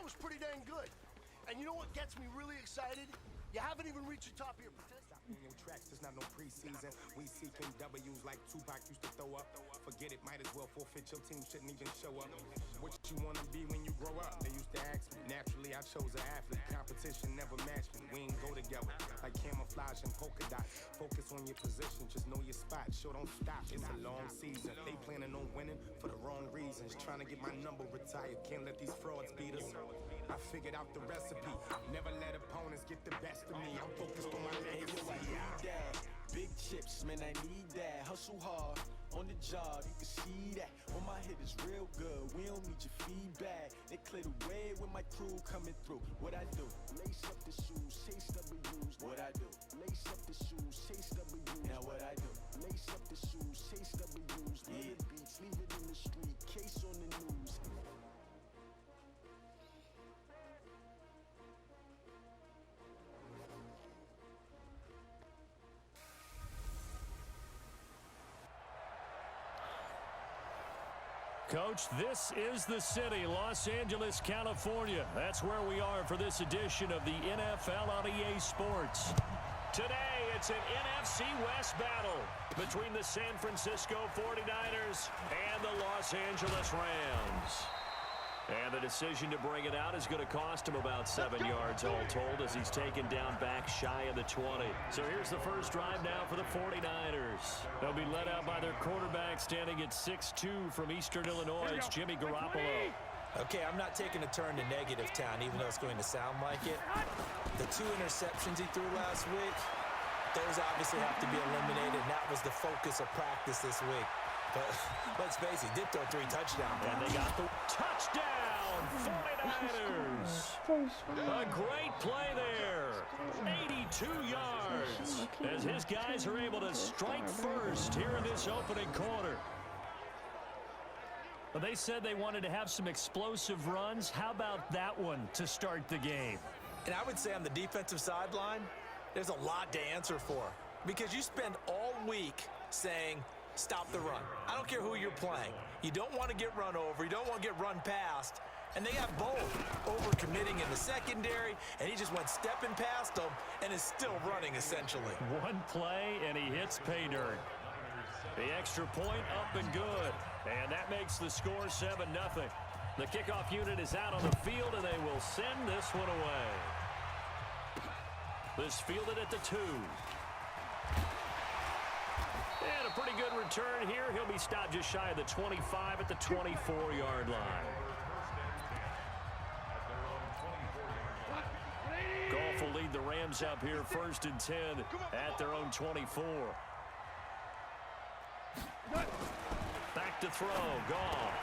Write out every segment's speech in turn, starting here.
That was pretty dang good. And you know what gets me really excited? You haven't even reached the top of your potential. In your tracks, there's not no preseason. We seeking W's like Tupac used to throw up. Forget it, might as well forfeit. Your team shouldn't even show up. What you wanna be when you grow up? They used to ask me. Naturally, I chose an athlete. Competition never matched me. We ain't go together like camouflage and polka dots. Focus on your position, just know your spot. Sure, don't stop. It's a long season. They planning on winning for the wrong reasons. Trying to get my number retired. Can't let these frauds beat us. I figured out the recipe. Never let opponents get the best of me. I'm focused on my legacy. I need that. Big chips, man, I need that. Hustle hard on the job, you can see that. When my hit is real good, we don't need your feedback. They clear the way with my crew coming through. What I do? Lace up the shoes, chase W's. What I do? Lace up the shoes, chase W's. Now what I do? Lace up the shoes, chase W's. Leave the beats, leave it in the street, case on the news. Coach, this is the city, Los Angeles, California. That's where we are for this edition of the NFL on EA Sports. Today, it's an NFC West battle between the San Francisco 49ers and the Los Angeles Rams. And the decision to bring it out is going to cost him about 7 yards all told as he's taken down back shy of the 20. So here's the first drive now for the 49ers. They'll be led out by their quarterback standing at 6'2" from Eastern Illinois. It's Jimmy Garoppolo. Okay, I'm not taking a turn to negative town, even though it's going to sound like it. The 2 interceptions he threw last week, those obviously have to be eliminated, and that was the focus of practice this week. But let's face it, he did throw 3 touchdowns. And they got the touchdown, 49ers. A great play there. 82 yards as his guys are able to strike first here in this opening quarter. Well, they said they wanted to have some explosive runs. How about that one to start the game? And I would say on the defensive sideline, there's a lot to answer for. Because you spend all week saying, stop the run. I don't care who you're playing. You don't want to get run over. You don't want to get run past. And they have both over-committing in the secondary, and he just went stepping past them and is still running, essentially. One play, and he hits pay dirt. The extra point up and good. And that makes the score 7-0. The kickoff unit is out on the field, and they will send this one away. This fielded at the 2. And a pretty good return here. He'll be stopped just shy of the 25 at the 24-yard line. Goff will lead the Rams up here 1st and 10 at their own 24. Back to throw, Goff.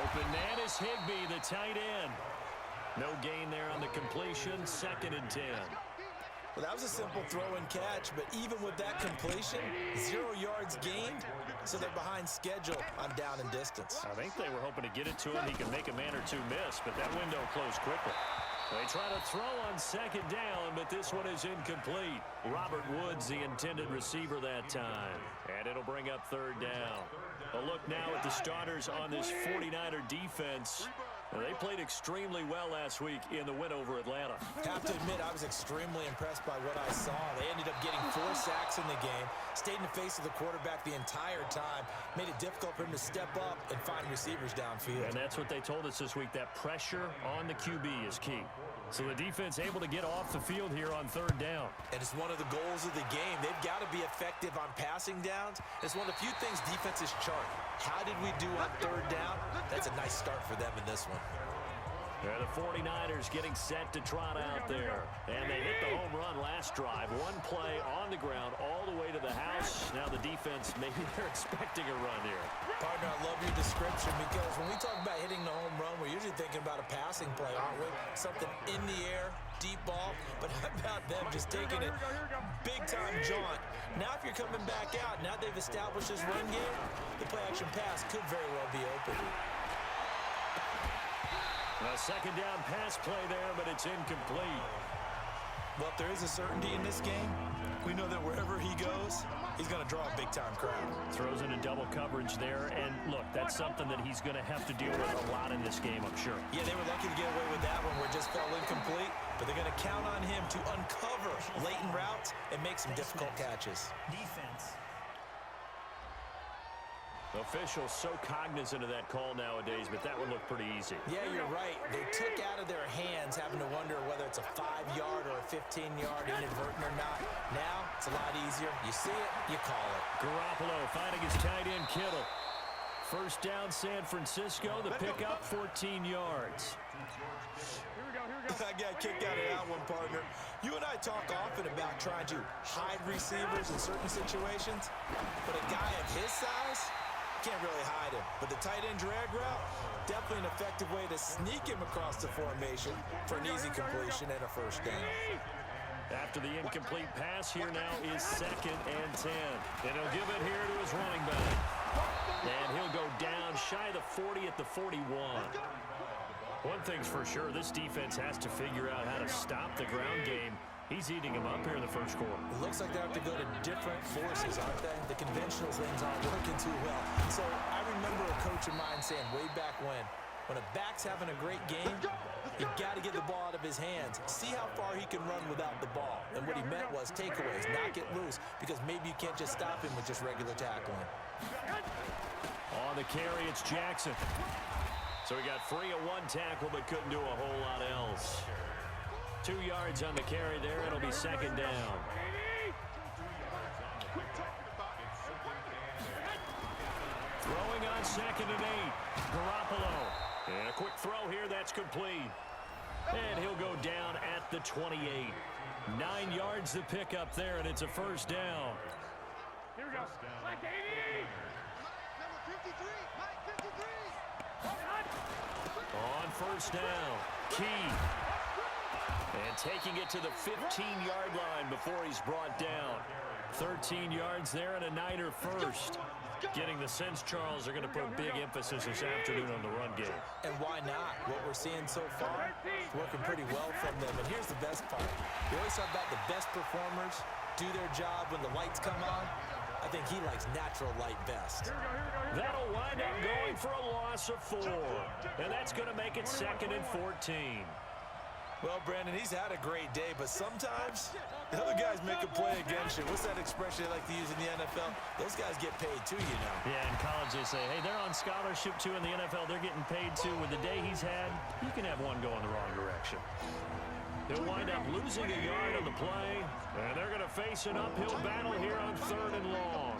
Open man is Higbee, the tight end. No gain there on the completion, 2nd and 10. Well, that was a simple throw and catch, but even with that completion, 0 yards gained, so they're behind schedule on down and distance. I think they were hoping to get it to him. He could make a man or 2 miss, but that window closed quickly. They try to throw on 2nd down, but this one is incomplete. Robert Woods, the intended receiver that time. And it'll bring up 3rd down. A look now at the starters on this 49er defense. They played extremely well last week in the win over Atlanta. Have to admit, I was extremely impressed by what I saw. They ended up getting 4 sacks in the game, stayed in the face of the quarterback the entire time, made it difficult for him to step up and find receivers downfield. And that's what they told us this week, that pressure on the QB is key. So the defense able to get off the field here on 3rd down. And it's one of the goals of the game. They've got to be effective on passing downs. It's one of the few things defenses chart. How did we do on 3rd down? That's a nice start for them in this one. Yeah, the 49ers getting set to trot out there. And they hit the home run last drive. One play on the ground all the way to the house. Now the defense, maybe they're expecting a run here. Partner, I love your description because when we talk about hitting the home run, we're usually thinking about a passing play, aren't we? Something in the air, deep ball. But how about them just taking it big-time jaunt? Now if you're coming back out, now they've established this run game, the play-action pass could very well be open. A 2nd down pass play there, but it's incomplete. Well, if there is a certainty in this game, we know that wherever he goes, he's going to draw a big-time crowd. Throws in a double coverage there, and look, that's something that he's going to have to deal with a lot in this game, I'm sure. Yeah, they were lucky to get away with that one where it just fell incomplete, but they're going to count on him to uncover latent routes and make some difficult catches. Defense. Officials so cognizant of that call nowadays, but that would look pretty easy. Yeah, you're right. They took out of their hands having to wonder whether it's a 5-yard or a 15-yard inadvertent or not. Now, it's a lot easier. You see it, you call it. Garoppolo finding his tight end Kittle. First down, San Francisco. The pickup, 14 yards. I got kicked out of that one, partner. You and I talk often about trying to hide receivers in certain situations, but a guy of his size can't really hide him. But the tight end drag route, definitely an effective way to sneak him across the formation for an easy completion and a first down. After the incomplete pass, here now is 2nd and 10. And he'll give it here to his running back. And he'll go down shy of the 40 at the 41. One thing's for sure, this defense has to figure out how to stop the ground game. He's eating him up here in the first quarter. It looks like they have to go to different forces, aren't they? The conventional things aren't working too well. So I remember a coach of mine saying way back when a back's having a great game, you got to get the ball out of his hands. See how far he can run without the ball. And what he meant was takeaways, knock it loose, because maybe you can't just stop him with just regular tackling. On the carry, it's Jackson. So he got free of one tackle, but couldn't do a whole lot else. 2 yards on the carry there. It'll be 2nd down. Throwing on 2nd and 8. Garoppolo. And a quick throw here. That's complete. And he'll go down at the 28. 9 yards to pick up there, and it's a first down. Here we go. Like 80. Number 53. Mike 53. On first down. Key. And taking it to the 15-yard line before he's brought down. 13 yards there and a Niner first. Getting the sense, Charles, are going to put big emphasis this afternoon on the run game. And why not? What we're seeing so far is working pretty well from them. And here's the best part. We always talk about the best performers do their job when the lights come on. I think he likes natural light best. That'll wind up going for a loss of 4. And that's going to make it 2nd and 14. Well, Brandon, he's had a great day, but sometimes the other guys make a play against you. What's that expression they like to use in the NFL? Those guys get paid too, you know. Yeah, in college they say, hey, they're on scholarship too. In the NFL, they're getting paid too. With the day he's had, you can have one go in the wrong direction. He'll wind up losing a yard on the play, and they're going to face an uphill battle here on 3rd and long.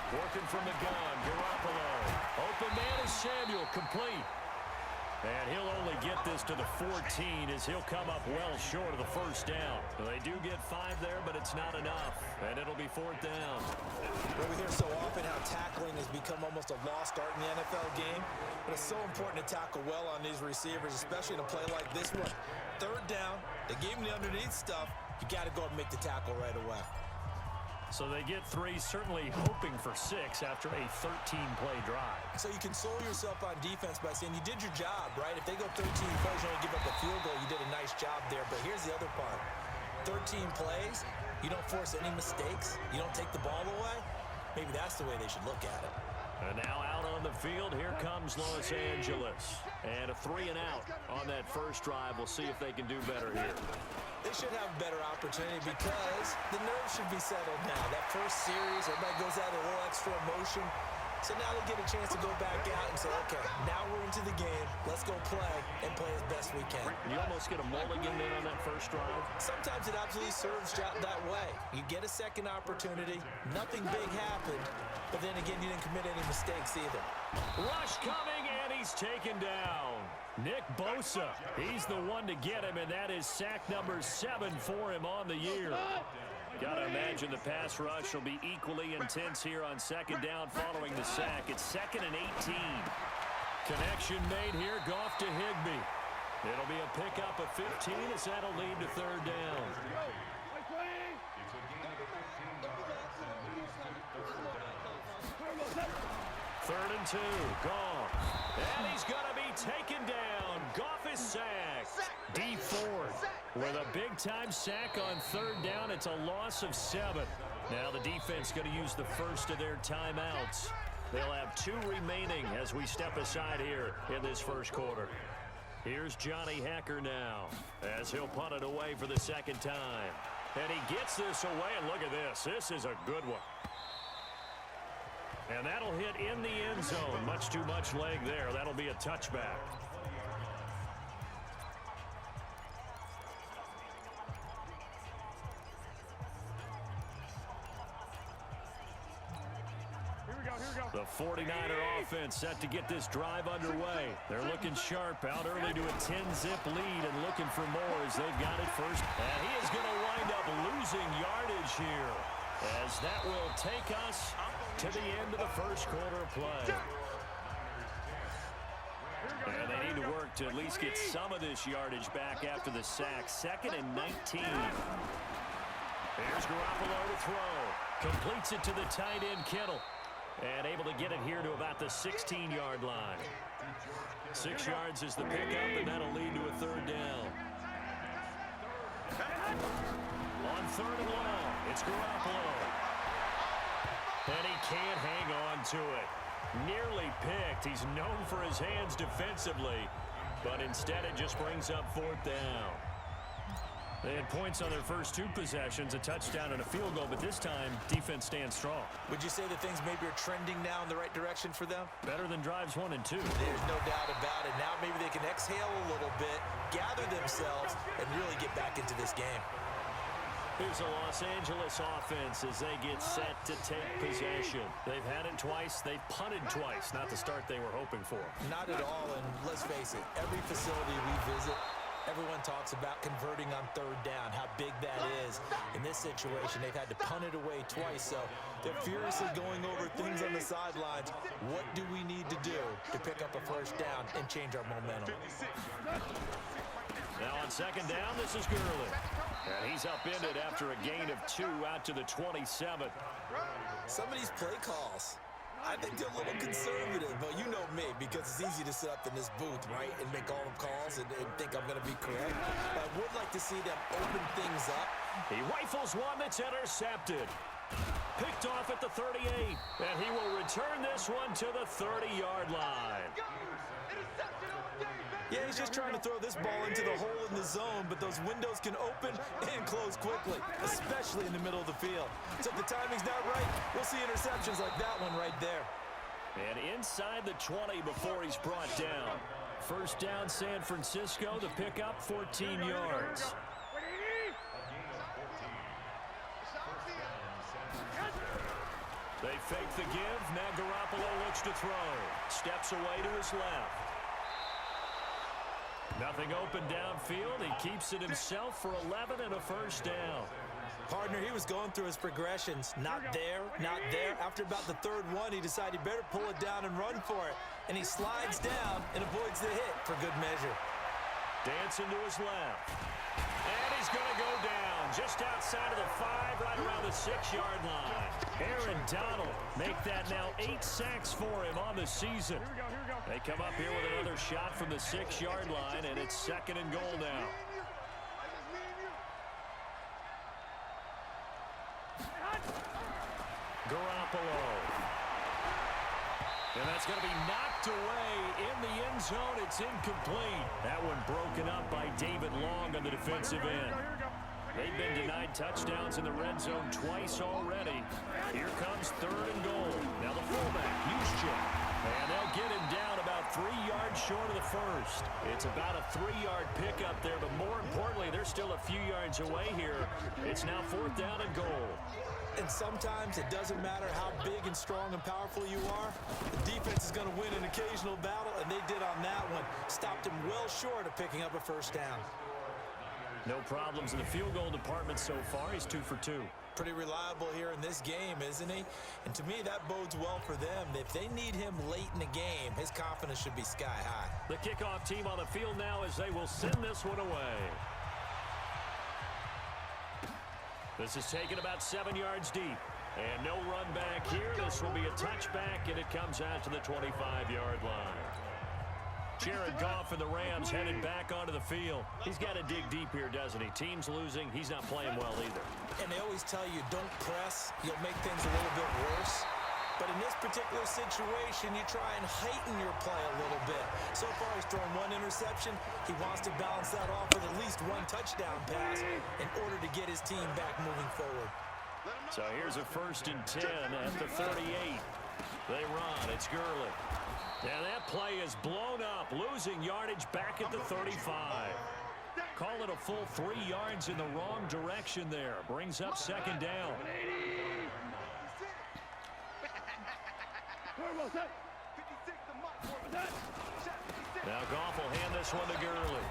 Working from the gun, Garoppolo. Open man is Samuel, complete. And he'll only get this to the 14 as he'll come up well short of the first down. They do get 5 there, but it's not enough. And it'll be 4th down. Well, we hear so often how tackling has become almost a lost art in the NFL game. But it's so important to tackle well on these receivers, especially in a play like this one. 3rd down, they gave him the underneath stuff. You got to go and make the tackle right away. So they get 3, certainly hoping for 6 after a 13-play drive. So you console yourself on defense by saying you did your job, right? If they go 13 plays, you only give up a field goal, you did a nice job there. But here's the other part. 13 plays, you don't force any mistakes, you don't take the ball away. Maybe that's the way they should look at it. And now out on the field, here comes Los Angeles. And a 3 and out on that first drive. We'll see if they can do better here. They should have a better opportunity because the nerves should be settled now. That first series, everybody goes out a little extra emotion. So now they get a chance to go back out and say, okay, now we're into the game. Let's go play and play as best we can. You almost get a mulligan then on that first drive. Sometimes it absolutely serves that way. You get a second opportunity. Nothing big happened. But then again, you didn't commit any mistakes either. Rush coming, and he's taken down. Nick Bosa, he's the one to get him, and that is sack number 7 for him on the year. Got to imagine the pass rush will be equally intense here on 2nd down following the sack. It's 2nd and 18. Connection made here, Goff to Higbee. It'll be a pickup of 15 as that'll lead to 3rd down. 3rd and 2, Goff. And he's going to be taken down. Goff is sacked. With a big-time sack on third down, it's a loss of 7. Now the defense going to use the first of their timeouts. They'll have 2 remaining as we step aside here in this first quarter. Here's Johnny Hacker now as he'll punt it away for the second time. And he gets this away, and look at this. This is a good one. And that'll hit in the end zone. Much too much leg there. That'll be a touchback. The 49er offense set to get this drive underway. They're looking sharp, out early to a 10-zip lead and looking for more as they've got it first. And he is going to wind up losing yardage here as that will take us to the end of the first quarter of play. And they need to work to at least get some of this yardage back after the sack. 2nd and 19. Here's Garoppolo to throw. Completes it to the tight end, Kittle. And able to get it here to about the 16-yard line. 6 yards is the pickup, and that'll lead to a third down. On 3rd and long, it's Garoppolo. And he can't hang on to it. Nearly picked. He's known for his hands defensively, but instead it just brings up 4th down. They had points on their first 2 possessions, a touchdown and a field goal, but this time, defense stands strong. Would you say that things maybe are trending now in the right direction for them? Better than drives 1 and 2. There's no doubt about it. Now maybe they can exhale a little bit, gather themselves, and really get back into this game. Here's a Los Angeles offense as they get set to take possession. They've had it twice. They've punted twice. Not the start they were hoping for. Not at all, and let's face it, every facility we visit, everyone talks about converting on 3rd down, how big that is. In this situation, they've had to punt it away twice, so they're furiously going over things on the sidelines. What do we need to do to pick up a first down and change our momentum? Now on 2nd down, this is Gurley. And he's upended after a gain of 2 out to the 27. Some of these play calls, I think they're a little conservative, but you know me, because it's easy to sit up in this booth, right, and make all the calls and think I'm going to be correct. But I would like to see them open things up. He rifles one that's intercepted. Picked off at the 38, and he will return this one to the 30-yard line. Yeah, he's just trying to throw this ball into the hole in the zone, but those windows can open and close quickly, especially in the middle of the field. So if the timing's not right, we'll see interceptions like that one right there. And inside the 20 before he's brought down. First down, San Francisco. The pickup, 14 yards. They fake the give. Now Garoppolo looks to throw. Steps away to his left. Nothing open downfield. He keeps it himself for 11 and a first down. Partner, he was going through his progressions. Not there, not there. After about the 3rd one, he decided he better pull it down and run for it. And he slides down and avoids the hit for good measure. Dancing to his left. And he's going to go down just outside of the 5, right around the 6-yard line. Aaron Donald make that now 8 sacks for him on the season. They come up here with another shot from the 6-yard line, and it's 2nd and goal now. Garoppolo. And that's going to be knocked away in the end zone. It's incomplete. That one broken up by David Long on the defensive end. They've been denied touchdowns in the red zone twice already. Here comes 3rd and goal. Now the fullback, Juszczyk. And they'll get him down about 3 yards short of the first. It's about a 3-yard pickup there, but more importantly, they're still a few yards away here. It's now 4th down and goal. And sometimes it doesn't matter how big and strong and powerful you are. The defense is going to win an occasional battle, and they did on that one. Stopped him well short of picking up a first down. No problems in the field goal department so far. He's 2 for 2. Pretty reliable here in this game, isn't he? And to me, that bodes well for them. If they need him late in the game, his confidence should be sky high. The kickoff team on the field now as they will send this one away. This is taken about 7 yards deep. And no run back here. This will be a touchback, and it comes out to the 25-yard line. Jared Goff and the Rams headed back onto the field. He's got to dig deep here, doesn't he? Team's losing. He's not playing well either. And they always tell you, don't press. You'll make things a little bit worse. But in this particular situation, you try and heighten your play a little bit. So far, he's thrown one interception. He wants to balance that off with at least one touchdown pass in order to get his team back moving forward. So here's a 1st and 10 at the 38. They run. It's Gurley. And that play is blown up, losing yardage back at the 35. Call it a full 3 yards in the wrong direction there. Brings up 2nd down. Now Goff will hand this one to Gurley.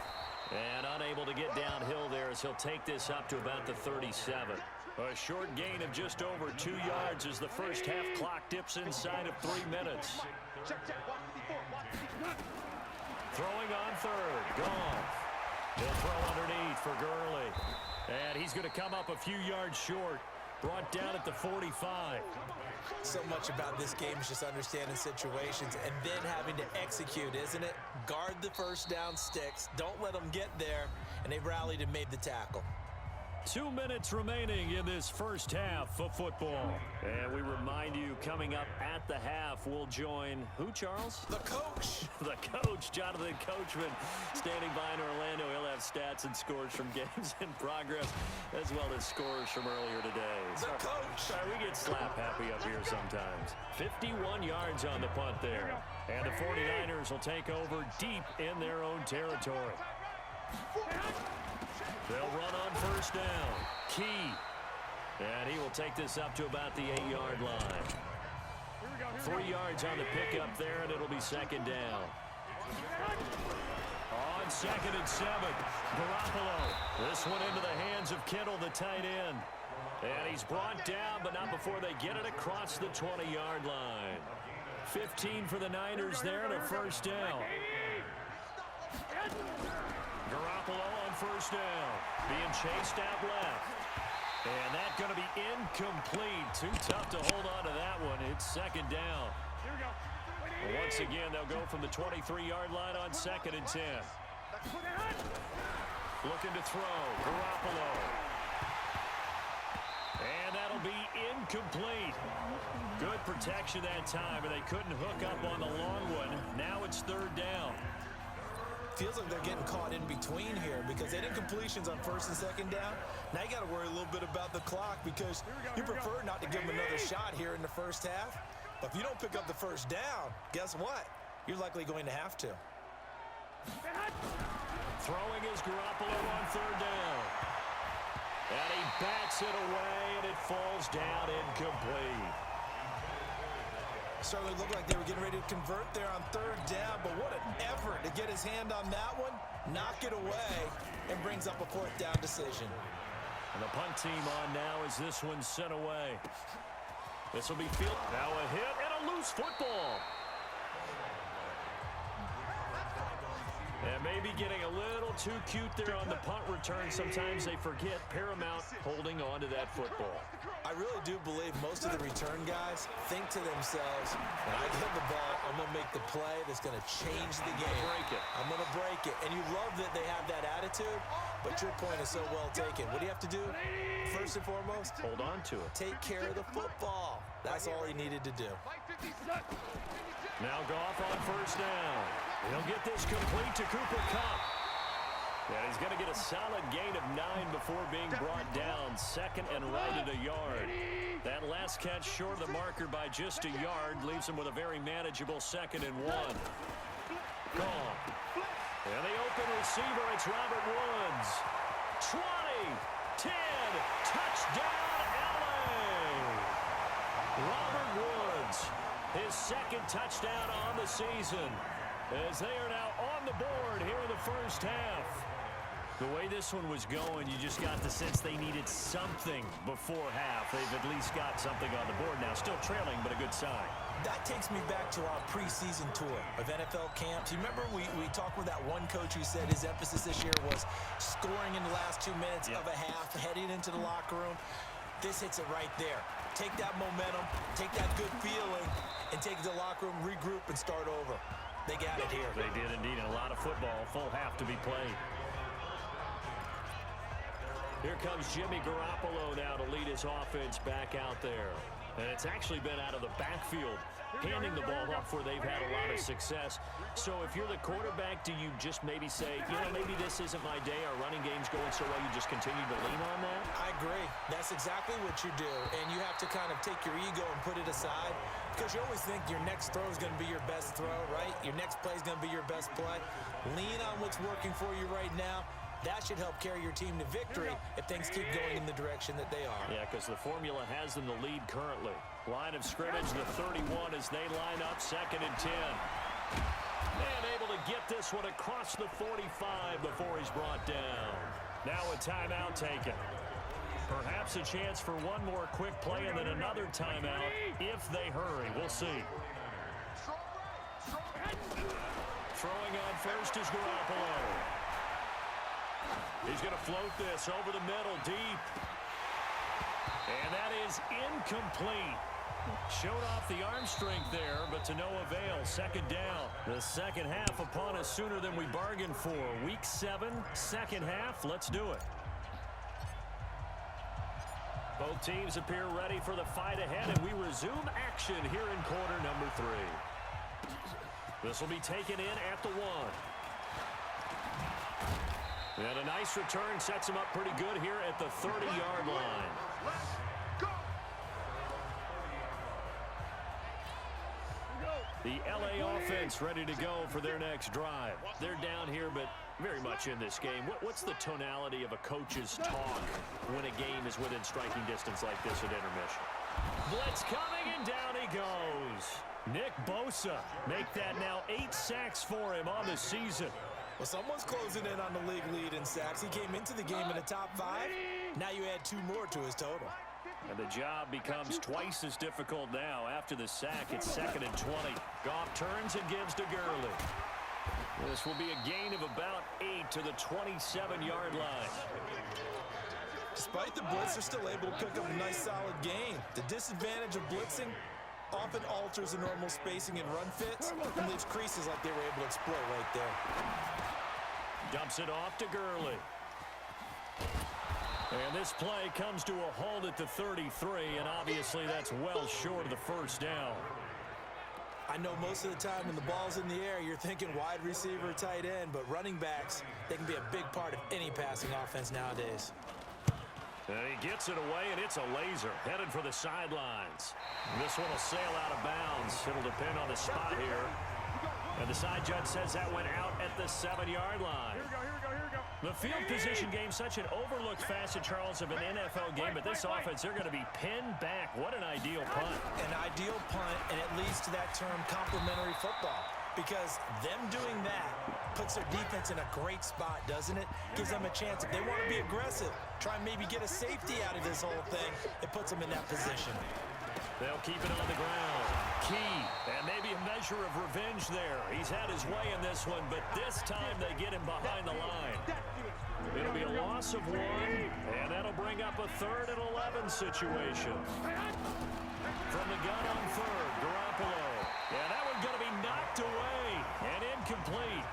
And unable to get downhill there as he'll take this up to about the 37. A short gain of just over 2 yards as the first half clock dips inside of 3 minutes. Throwing on 3rd. Goff. He'll throw underneath for Gurley. And he's going to come up a few yards short. Brought down at the 45. So much about this game is just understanding situations and then having to execute, isn't it? Guard the first down sticks. Don't let them get there. And they rallied and made the tackle. 2 minutes remaining in this first half of football. And we remind you, coming up at the half, we'll join who, Charles? The coach. The coach, Jonathan Coachman, standing by in Orlando. He'll have stats and scores from games in progress, as well as scores from earlier today. The coach. Sorry, we get slap happy up here sometimes. 51 yards on the punt there. And the 49ers will take over deep in their own territory. They'll run on 1st down. Key. And he will take this up to about the 8-yard line. 3 yards on the pickup there, and it'll be 2nd down. On 2nd and 7, Garoppolo. This one into the hands of Kittle, the tight end. And he's brought down, but not before they get it across the 20-yard line. 15 for the Niners there, and a 1st down. Garoppolo on 1st down. Being chased out left. And that's going to be incomplete. Too tough to hold on to that one. It's 2nd down. Once again, they'll go from the 23-yard line on 2nd and 10. Looking to throw. Garoppolo. And that'll be incomplete. Good protection that time, and they couldn't hook up on the long one. Now it's 3rd down. Feels like they're getting caught in between here because they did completions on 1st and 2nd down. Now you got to worry a little bit about the clock because you prefer not to give them another shot here in the first half. But if you don't pick up the 1st down, guess what? You're likely going to have to. Throwing is Garoppolo on 3rd down. And he bats it away, and it falls down incomplete. Certainly looked like they were getting ready to convert there on 3rd down, but what an effort to get his hand on that one, knock it away, and brings up a 4th down decision. And the punt team on now as this one's sent away. This will be field. Now a hit and a loose football. And maybe getting a little too cute there on the punt return. Sometimes they forget Paramount holding on to that football. I really do believe most of the return guys think to themselves, when I get the ball, I'm going to make the play that's going to change the game. I'm going to break it. And you love that they have that attitude, but your point is so well taken. What do you have to do? First and foremost, hold on to it. Take care of the football. That's all he needed to do. Now Goff on 1st down. He'll get this complete to Cooper Kupp. And he's going to get a solid gain of 9 before being brought down. 2nd and right at a yard. That last catch short of the marker by just a yard leaves him with a very manageable 2nd and 1. Gone. And the open receiver, it's Robert Woods. 20, 10, touchdown LA. Robert Woods, his 2nd touchdown on the season, as they are now on the board here in the first half. The way this one was going, you just got the sense they needed something before half. They've at least got something on the board now. Still trailing, but a good sign. That takes me back to our preseason tour of NFL camps. You remember we talked with that one coach who said his emphasis this year was scoring in the last 2 minutes of a half, heading into the locker room. This hits it right there. Take that momentum, take that good feeling, and take it to the locker room, regroup, and start over. They got it here. They did indeed. A lot of football. Full half to be played. Here comes Jimmy Garoppolo now to lead his offense back out there. And it's actually been out of the backfield, handing the ball off where they've had a lot of success. So if you're the quarterback, do you just maybe say, you know, maybe this isn't my day, our running game's going so well, you just continue to lean on that? I agree. That's exactly what you do. And you have to kind of take your ego and put it aside, because you always think your next throw is going to be your best throw, right? Your next play is going to be your best play. Lean on what's working for you right now. That should help carry your team to victory if things keep going in the direction that they are. Yeah, because the formula has them the lead currently. Line of scrimmage, the 31 as they line up, 2nd and 10. And able to get this one across the 45 before he's brought down. Now a timeout taken. Perhaps a chance for one more quick play and then another timeout if they hurry. We'll see. Throwing on first is Garoppolo. He's going to float this over the middle, deep. And that is incomplete. Showed off the arm strength there, but to no avail. 2nd down. The second half upon us sooner than we bargained for. Week 7, second half. Let's do it. Both teams appear ready for the fight ahead, and we resume action here in quarter number 3. This will be taken in at the 1. And a nice return sets him up pretty good here at the 30-yard line. The LA offense ready to go for their next drive. They're down here, but very much in this game. What's the tonality of a coach's talk when a game is within striking distance like this at intermission? Blitz coming, and down he goes. Nick Bosa make that now 8 sacks for him on the season. Well, someone's closing in on the league lead in sacks. He came into the game in the top 5. Now you add 2 more to his total. And the job becomes twice as difficult now. After the sack, it's 2nd and 20. Goff turns and gives to Gurley. This will be a gain of about 8 to the 27-yard line. Despite the blitz, they're still able to pick up a nice solid gain. The disadvantage of blitzing often alters the normal spacing and run fits and leaves creases like they were able to exploit right there. Dumps it off to Gurley. And this play comes to a halt at the 33, and obviously that's well short of the first down. I know most of the time when the ball's in the air, you're thinking wide receiver, tight end, but running backs, they can be a big part of any passing offense nowadays. And he gets it away, and it's a laser headed for the sidelines. This one will sail out of bounds. It'll depend on the spot here. And the side judge says that went out at the 7-yard line. Here we go, here we go, here we go. The field position game, such an overlooked facet, Charles, of an NFL game, but this offense, they're going to be pinned back. What an ideal punt. An ideal punt, and it leads to that term complementary football, because them doing that puts their defense in a great spot, doesn't it? Gives them a chance. If they want to be aggressive, try and maybe get a safety out of this whole thing, it puts them in that position. They'll keep it on the ground. Key, and maybe a measure of revenge there. He's had his way in this one, but this time they get him behind the line. It'll be a loss of 1, and that'll bring up a 3rd and 11 situation. From the gun on 3rd, Garoppolo. Yeah, that one's going to be knocked away and incomplete.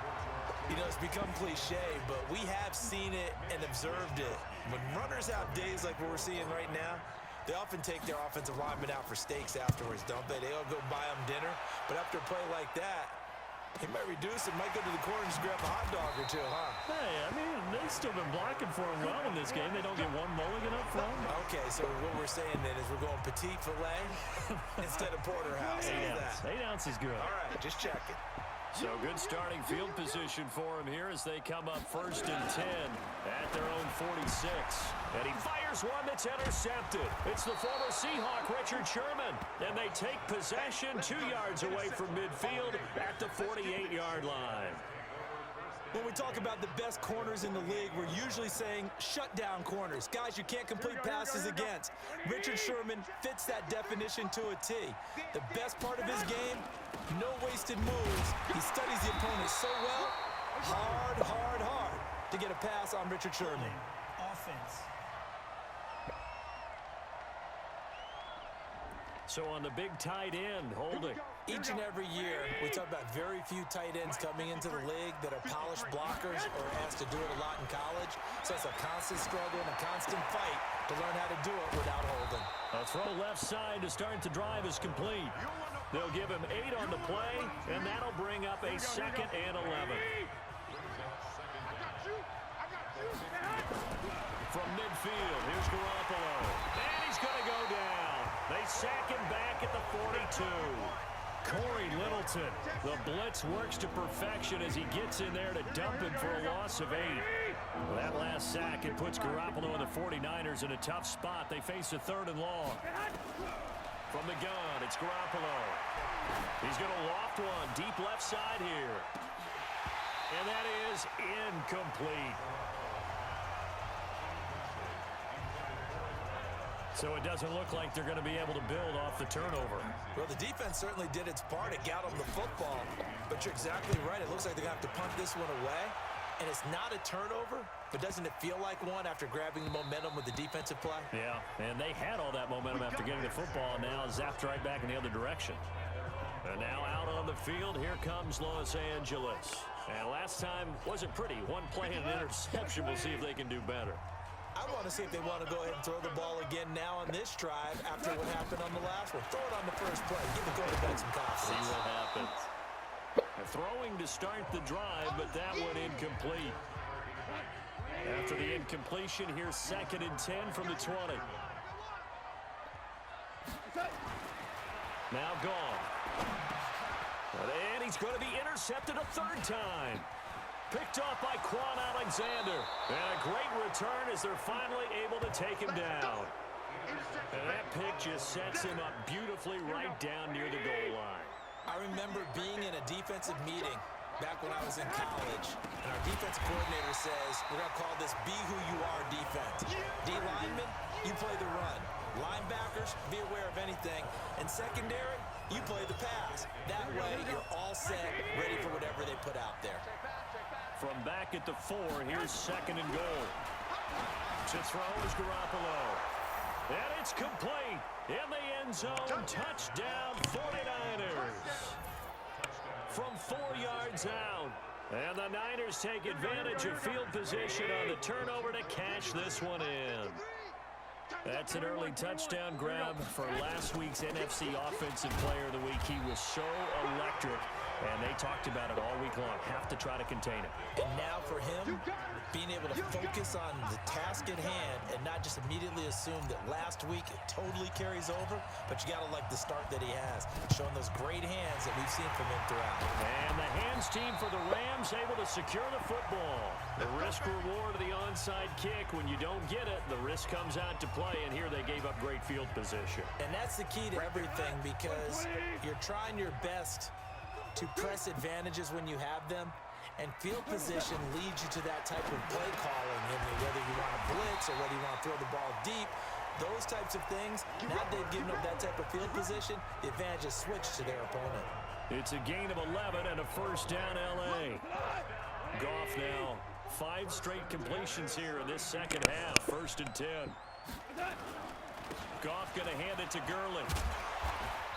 You know, it's become cliche, but we have seen it and observed it. When runners have days like what we're seeing right now, they often take their offensive linemen out for steaks afterwards, don't they? They all go buy them dinner. But after a play like that, he might reduce it, might go to the corner and just grab a hot dog or 2, huh? Hey, I mean, they've still been blocking for him well in this game. They don't get one mulligan up front. Okay, so what we're saying then is we're going petite filet instead of porterhouse. 8 ounce. 8 ounce is good. All right, just checking. So good starting field position for him here as they come up 1st and 10 at their own 46. And he fires one that's intercepted. It's the former Seahawk, Richard Sherman. And they take possession 2 yards away from midfield at the 48-yard line. When we talk about the best corners in the league, we're usually saying shutdown corners. Guys you can't complete passes against. Richard Sherman fits that definition to a T. The best part of his game, no wasted moves. He studies the opponent so well, hard to get a pass on Richard Sherman. Offense. So on the big tight end, holding. Each and every year, we talk about very few tight ends coming into the league that are polished blockers or asked to do it a lot in college. So it's a constant struggle and a constant fight to learn how to do it without holding. A throw left side to start the drive is complete. They'll give him 8 on the play, and that'll bring up a 2nd and 11. From midfield, here's Garoppolo. And he's going to go down. They sack him back at the 42. Corey Littleton, the blitz works to perfection as he gets in there to dump him for a loss of 8. That last sack, it puts Garoppolo and the 49ers in a tough spot. They face a 3rd and long. From the gun, it's Garoppolo. He's going to loft one deep left side here. And that is incomplete. So it doesn't look like they're going to be able to build off the turnover. Well, the defense certainly did its part. It got them the football. But you're exactly right. It looks like they're going to have to punt this one away. And it's not a turnover, but doesn't it feel like one after grabbing momentum with the defensive play? Yeah, and they had all that momentum after getting the football, and now zapped right back in the other direction. And now out on the field, here comes Los Angeles. And last time wasn't pretty. One play and an interception. We'll see if they can do better. I want to see if they want to go ahead and throw the ball again now on this drive after what happened on the last one. Throw it on the first play. Give the quarterback some confidence. See what happens. Throwing to start the drive, but that one incomplete. After the incompletion, here's 2nd and 10 from the 20. Now gone. And he's going to be intercepted a 3rd time. Picked off by Quan Alexander. And a great return as they're finally able to take him down. And that pick just sets him up beautifully right down near the goal line. I remember being in a defensive meeting back when I was in college, and our defense coordinator says, we're going to call this Be Who You Are defense. D linemen, you play the run. Linebackers, be aware of anything. And secondary, you play the pass. That way, you're all set, ready for whatever they put out there. From back at the 4, here's 2nd and goal. To throw is Garoppolo. And it's complete. In the end zone, touchdown 49ers. From 4 yards out. And the Niners take advantage of field position on the turnover to cash this one in. That's an early touchdown grab for last week's NFC Offensive Player of the Week. He was so electric, and they talked about it all week long. Have to try to contain him. And now for him, being able to focus on the task at hand and not just immediately assume that last week it totally carries over, but you got to like the start that he has, showing those great hands that we've seen from him throughout. And the hands team for the Rams able to secure the football. The risk-reward of the onside kick. When you don't get it, the risk comes out to play, and here they gave up great field position. And that's the key to everything, because you're trying your best to press advantages when you have them, and field position leads you to that type of play calling. I mean, whether you want to blitz or whether you want to throw the ball deep, those types of things, now they've given up that type of field position, the advantage is switched to their opponent. It's a gain of 11 and a 1st down L.A. Goff now 5 straight completions here in this 2nd half. 1st and 10. Goff going to hand it to Gurley.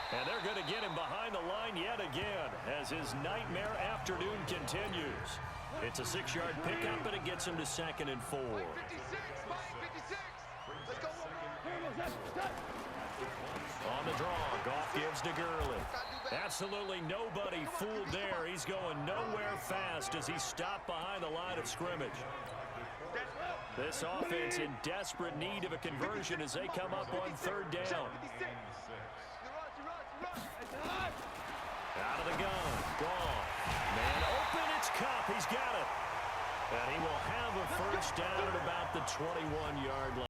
And they're going to get him behind the line yet again as his nightmare afternoon continues. It's a 6-yard pickup, and it gets him to 2nd and 4. On the draw, Goff gives to Gurley. Absolutely nobody fooled there. He's going nowhere fast as he's stopped behind the line of scrimmage. This offense in desperate need of a conversion as they come up on 3rd down. Out of the gun. Gone. Man open. It's Cup. He's got it. And he will have a 1st down at about the 21-yard line.